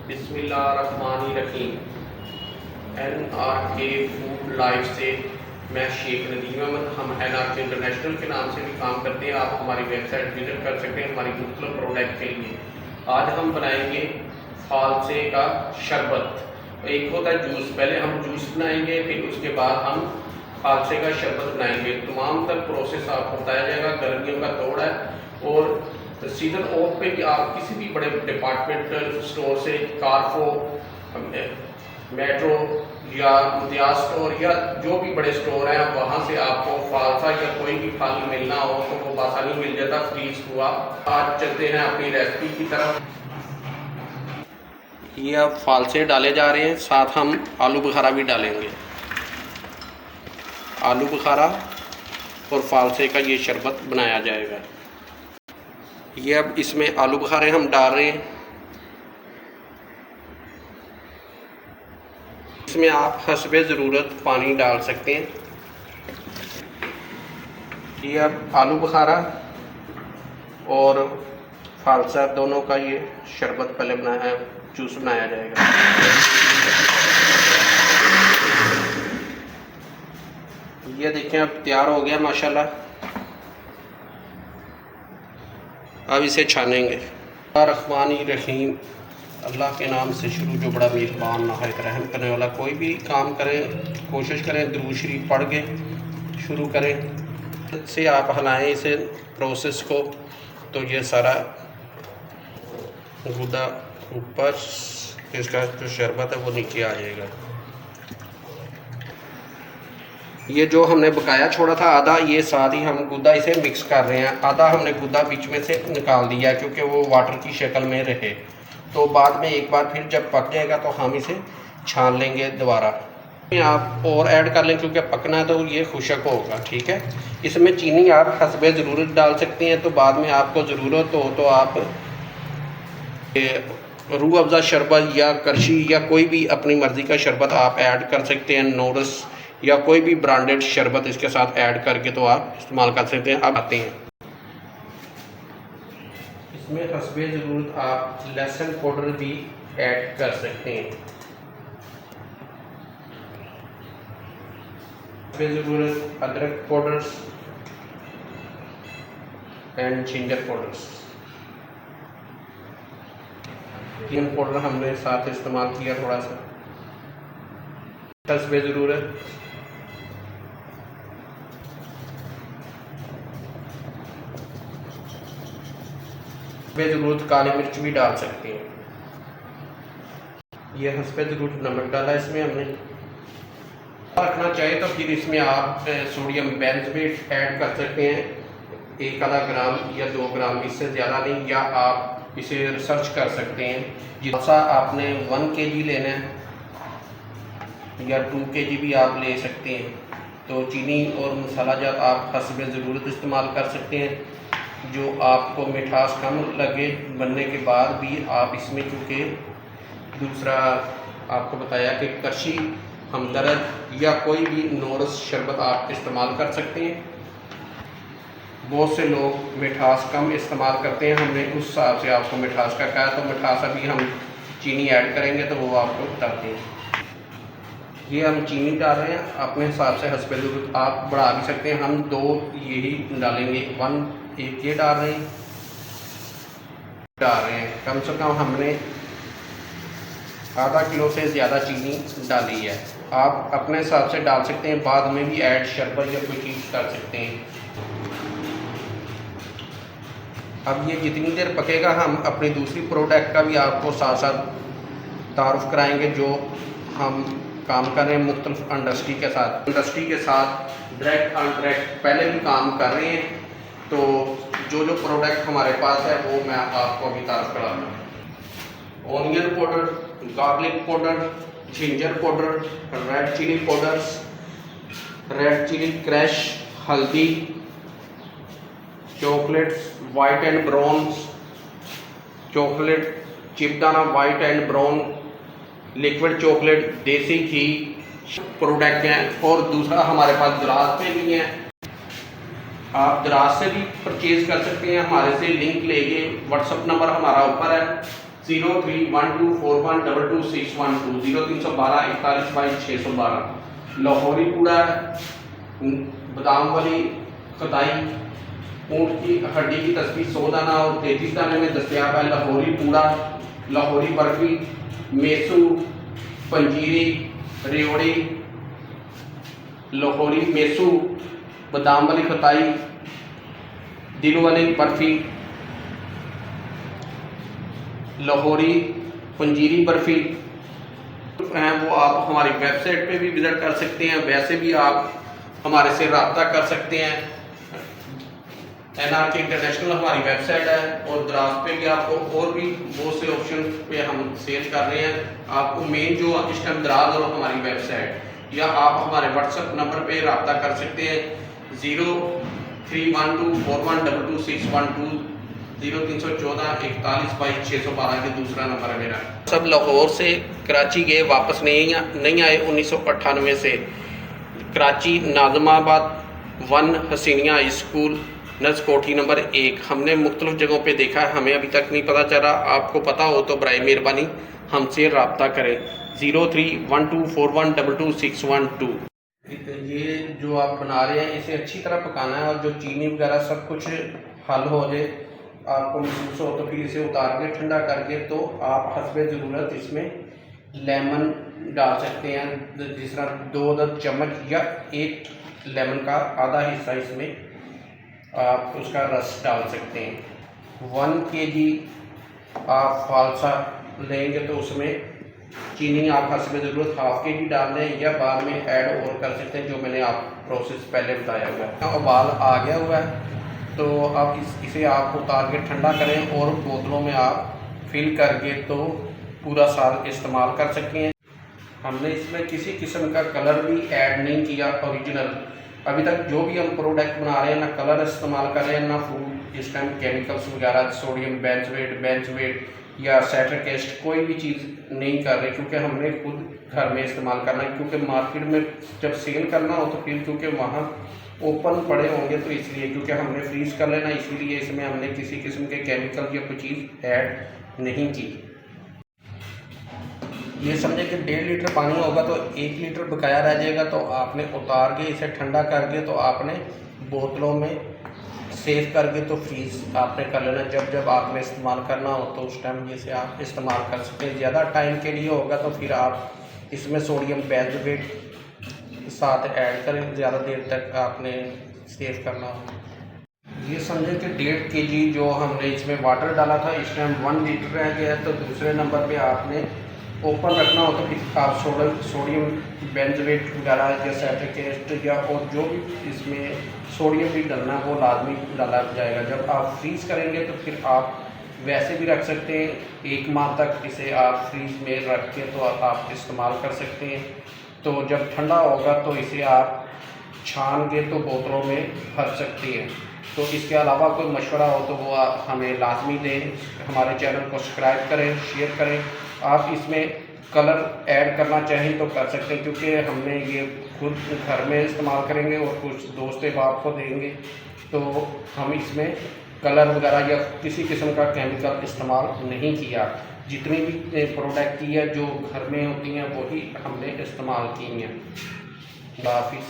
बिस्मिल्लाहिर्रहमानिर्रहीम। NRK food life से मैं शेख नदीम अहमद, हम NRK इंटरनेशनल के नाम से भी काम करते हैं। आप हमारी वेबसाइट विजिट कर सकते हैं हमारी मुख्तलिफ प्रोडक्ट के लिए। आज हम बनाएंगे फालसे का शरबत। एक होता है जूस, पहले हम जूस बनाएंगे, फिर उसके बाद हम फालसे का शरबत बनाएंगे। तमाम तर प्रोसेस आपको बताया जाएगा। गर्मियों का दौर है और सीजन ऑफ पे भी आप किसी भी बड़े डिपार्टमेंटल स्टोर से, कारफो, मेट्रो या इम्तियाज स्टोर या जो भी बड़े स्टोर हैं, वहाँ से आपको फालसा या कोई भी फल मिलना हो तो वो आसानी मिल जाता फ्रीज हुआ। आज चलते हैं अपनी रेसिपी की तरफ। ये अब फालसे डाले जा रहे हैं, साथ हम आलू बुखारा भी डालेंगे। आलू बुखारा और फालसे का ये शरबत बनाया जाएगा। ये अब इसमें आलू बुखारे हम डाल रहे हैं। इसमें आप हस्बे ज़रूरत पानी डाल सकते हैं। ये अब आलू बुखारा और फालसा दोनों का ये शरबत पहले बनाया, जूस बनाया जाएगा। ये देखें अब तैयार हो गया माशाल्लाह। अब इसे छानेंगे। रहमान-ई-रहीम, अल्लाह के नाम से शुरू जो बड़ा मेहरबान नहायत रहम करने वाला। कोई भी काम करें कोशिश करें दुरूद शरीफ पढ़ के शुरू करें। से आप हिलाएं इसे प्रोसेस को तो ये सारा गुदा ऊपर, इसका जो शरबत है वो नीचे आ जाएगा। ये जो हमने बकाया छोड़ा था आधा, ये साथ ही हम गुदा इसे मिक्स कर रहे हैं। आधा हमने गुदा बीच में से निकाल दिया क्योंकि वो वाटर की शक्ल में रहे। तो बाद में एक बार फिर जब पक जाएगा तो हम इसे छान लेंगे दोबारा। आप और ऐड कर लें क्योंकि पकना तो ये खुशक होगा, ठीक है। इसमें चीनी आप हस्बे ज़रूरत डाल सकते हैं, तो बाद में आपको ज़रूरत हो तो आप रूह अफ़ज़ा शरबत या करशी या कोई भी अपनी मर्ज़ी का शरबत आप ऐड कर सकते हैं। नोरस या कोई भी ब्रांडेड शरबत इसके साथ ऐड करके तो आप इस्तेमाल कर सकते हैं। अब आते हैं इसमें हस्बे ज़रूरत आप लहसुन पाउडर भी ऐड कर सकते हैं। हस्बे ज़रूरत अदरक powder and ginger powder. Ginger powder हमने साथ इस्तेमाल किया थोड़ा सा। हस्बे ज़रूरत काली मिर्च भी डाल सकते हैं। ये हस्बे ज़रूरत नमक डाला इसमें हमने। रखना चाहे तो फिर इसमें आप सोडियम बेंजोएट ऐड कर सकते हैं, 1 ग्राम या 2 ग्राम, इससे ज़्यादा नहीं। या आप इसे रिसर्च कर सकते हैं। जितना आपने 1 kg लेना है या 2 kg भी आप ले सकते हैं। तो चीनी और मसाला जब आप हस्बे ज़रूरत इस्तेमाल कर सकते हैं। जो आपको मिठास कम लगे बनने के बाद भी आप इसमें, क्योंकि दूसरा आपको बताया कि करशी, हमदर्द या कोई भी नोरस शरबत आप इस्तेमाल कर सकते हैं। बहुत से लोग मिठास कम इस्तेमाल करते हैं, हमने उस हिसाब से आपको मिठास का कहा। तो मिठास अभी हम चीनी ऐड करेंगे तो वो आपको बताते हैं। ये हम चीनी डाल रहे हैं अपने हिसाब से, हस्बे ज़रूरत आप बढ़ा भी सकते हैं। हम 2 यही डालेंगे, 1 ये डाल रहे हैं। कम से कम हमने आधा किलो से ज़्यादा चीनी डाली है। आप अपने हिसाब से डाल सकते हैं, बाद में भी ऐड शरबत या कोई चीज़ कर सकते हैं। अब ये जितनी देर पकेगा हम अपनी दूसरी प्रोडक्ट का भी आपको साथ साथ तारुफ कराएंगे जो हम काम कर रहे हैं मुख्तलिफ इंडस्ट्री के साथ। डायरेक्ट अनडायरेक्ट पहले भी काम कर रहे हैं। तो जो प्रोडक्ट हमारे पास है वो मैं आपको अभी तारुफ करा रहा हूँ। Onion powder, garlic powder, ginger powder, red chilli powder, red chilli crush, हल्दी, chocolates white and brown, chocolate चिपदाना white and brown, liquid chocolate, desi ghee product हैं। और दूसरा हमारे पास दराज पे भी हैं, आप दराज से भी परचेज़ कर सकते हैं हमारे से। लिंक लेके व्हाट्सअप नंबर हमारा ऊपर है, 031241226120 0312 4122 लाहौरी कूड़ा, बादाम वाली खताई, ऊँट की हड्डी की तस्वीर 100 दाना और 33 दाने में दस्तियाब है। लाहौरी कूड़ा, लाहौरी बर्फी, मेसू, पंजीरी, रेवड़ी, लाहौरी मेसू, बादाम वाली खताई, दिल वाली बर्फी, लाहौरी पंजीरी बर्फ़ी हैं वो आप हमारी वेबसाइट पे भी विज़िट कर सकते हैं। वैसे भी आप हमारे से रब्ता कर सकते हैं। NRK इंटरनेशनल हमारी वेबसाइट है और द्रास पे भी आपको और भी बहुत से ऑप्शन पे हम सेल कर रहे हैं। आपको मेन जो इस टाइम द्रास और हमारी वेबसाइट, या आप हमारे व्हाट्सएप नंबर पे रब्ता कर सकते हैं 031241226120 0314 41 22 612 के दूसरा नंबर है मेरा। सब लाहौर से कराची गए, वापस नहीं आए 1998 से। कराची नाज़माबाद 1 हसीनिया हाई स्कूल नज़ कोठी नंबर 1 हमने मुख्तलिफ जगहों पे देखा है, हमें अभी तक नहीं पता चला। आपको पता हो तो बराए मेहरबानी हमसे रब्ता करें 031241226120। ये जो आप बना रहे हैं इसे अच्छी तरह पकाना है और जो चीनी वगैरह सब कुछ हल हो जाए, आपको महसूस हो तो फिर इसे उतार के ठंडा करके तो आप हस्बे ज़रूरत इसमें लेमन डाल सकते हैं। जिस तरह 2 चम्मच या 1 लेमन का आधा हिस्सा इसमें आप उसका रस डाल सकते हैं। 1 kg आप फालसा लेंगे तो उसमें चीनी आप हस्बे ज़रूरत ½ kg डाल दें या बाद में ऐड और कर सकते हैं, जो मैंने आप प्रोसेस पहले बताया हुआ है। उबाल आ गया हुआ है तो अब इसे आप उतार के ठंडा करें और बोतलों में आप फिल करके तो पूरा साल इस्तेमाल कर सकते हैं। हमने इसमें किसी किस्म का कलर भी ऐड नहीं किया ओरिजिनल। अभी तक जो भी हम प्रोडक्ट बना रहे हैं ना कलर इस्तेमाल कर रहे हैं ना फूड इस टाइम केमिकल्स वगैरह, सोडियम बेंजोएट या साइट्रिक एसिड कोई भी चीज़ नहीं कर रहे, क्योंकि हमने खुद घर में इस्तेमाल करना है। क्योंकि मार्केट में जब सेल करना हो तो फिर क्योंकि वहाँ ओपन पड़े होंगे तो इसलिए, क्योंकि हमने फ्रीज कर लेना, इसीलिए इसमें हमने किसी किस्म के केमिकल या कोई चीज़ ऐड नहीं की। ये समझे कि 1.5 लीटर पानी होगा तो 1 लीटर बकाया रह जाएगा, तो आपने उतार के इसे ठंडा करके तो आपने बोतलों में सेव करके तो फ्रीज आपने कर लेना। जब आपने इस्तेमाल करना हो तो उस टाइम इसे आप इस्तेमाल कर सकते हैं। ज़्यादा टाइम के लिए होगा तो फिर आप इसमें सोडियम बेंजोएट साथ ऐड करें, ज़्यादा देर तक आपने सेव करना हो। ये समझे कि 1.5 kg जो हमने इसमें वाटर डाला था इस टाइम 1 लीटर रह गया है, तो दूसरे नंबर पे आपने ओपन रखना हो तो फिर आप सोडियम बेंजोएट वगैरह या साइट्रिक एसिड या और जो भी इसमें सोडियम भी डालना वो लाजमी डाला जाएगा। जब आप फ्रीज़ करेंगे तो फिर आप वैसे भी रख सकते हैं, 1 माह तक इसे आप फ्रीज में रख के तो आप इस्तेमाल कर सकते हैं। तो जब ठंडा होगा तो इसे आप छान के तो बोतलों में भर सकते हैं। तो इसके अलावा कोई मशवरा हो तो वो आप हमें लाजमी दें। हमारे चैनल को सब्सक्राइब करें, शेयर करें। आप इसमें कलर ऐड करना चाहें तो कर सकते हैं, क्योंकि हमने ये खुद घर में इस्तेमाल करेंगे और कुछ दोस्त बाप को देंगे, तो हम इसमें कलर वगैरह या किसी किस्म का केमिकल इस्तेमाल नहीं किया। जितनी भी प्रोडक्ट की है जो घर में होती हैं वही हमने इस्तेमाल की हैं। हाफिज़।